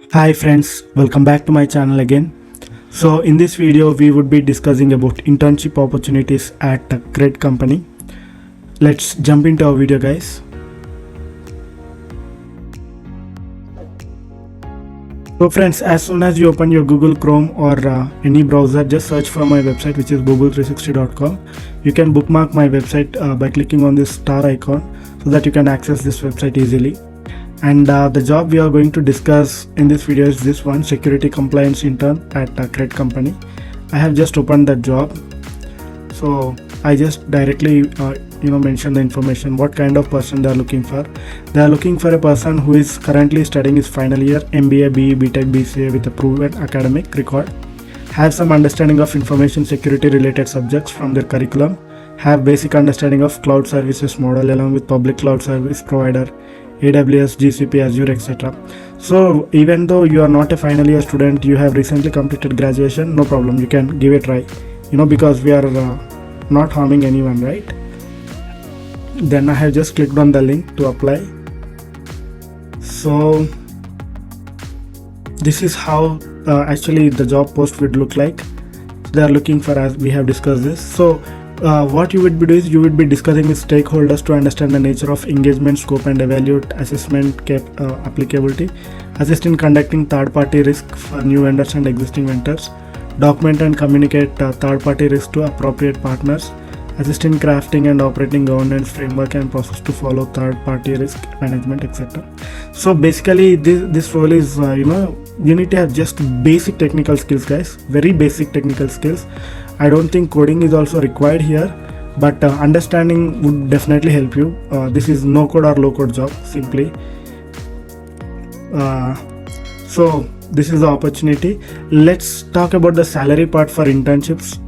Hi friends, welcome back to my channel again. So in this video we would be discussing about internship opportunities at a Cred company. Let's jump into our video guys. So friends, as soon as you open your Google Chrome or any browser, just search for my website, which is google360.com. You can bookmark my website by clicking on this star icon so that you can access this website easily. And the job we are going to discuss in this video is this one, security compliance intern at a Cred company. I have just opened that job, so I just directly mention the information, what kind of person they are looking for. They are looking for a person who is currently studying his final year MBA, BE, B.Tech, BCA with a proven academic record, have some understanding of information security related subjects from their curriculum, have basic understanding of cloud services model along with public cloud service provider, AWS, GCP, Azure, etc. So even though you are not a final year student, you have recently completed graduation, no problem, you can give it a try, because we are not harming anyone, right? Then I have just clicked on the link to apply. So this is how actually the job post would look like. They are looking for, as we have discussed this. So what you would be doing is you would be discussing with stakeholders to understand the nature of engagement, scope and evaluate assessment applicability, assist in conducting third-party risk for new vendors and existing vendors, document and communicate third-party risk to appropriate partners, assist in crafting and operating governance framework and process to follow third-party risk management, etc. So basically this role is you need to have just basic technical skills guys, very basic technical skills. I don't think coding is also required here, but understanding would definitely help you. This is no code or low code job simply. So this is the opportunity. Let's talk about the salary part for internships.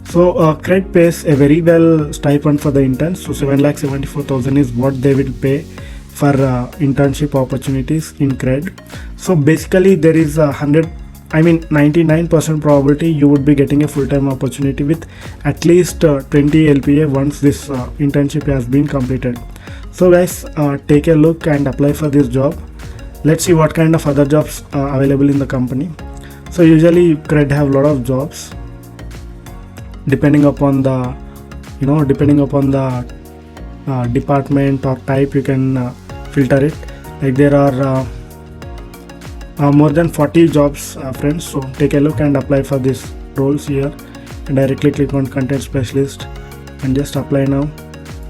So Cred pays a very well stipend for the interns. So 7,74,000 is what they will pay for internship opportunities in Cred. So basically there is 99% probability you would be getting a full-time opportunity with at least 20 LPA once this internship has been completed. So guys, take a look and apply for this job. Let's see what kind of other jobs are available in the company. So usually Cred have a lot of jobs depending upon the department or type. You can filter it. Like there are more than 40 jobs friends, so take a look and apply for these roles here and directly click on content specialist and just apply now.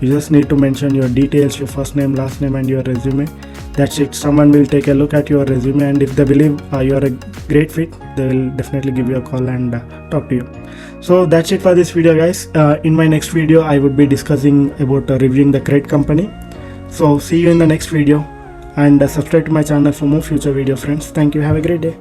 You just need to mention your details, your first name, last name and your resume. That's it. Someone will take a look at your resume and if they believe you are a great fit, they will definitely give you a call and talk to you. So that's it for this video guys. In my next video I would be discussing about reviewing the Cred company. So see you in the next video and subscribe to my channel for more future video friends. Thank you. Have a great day.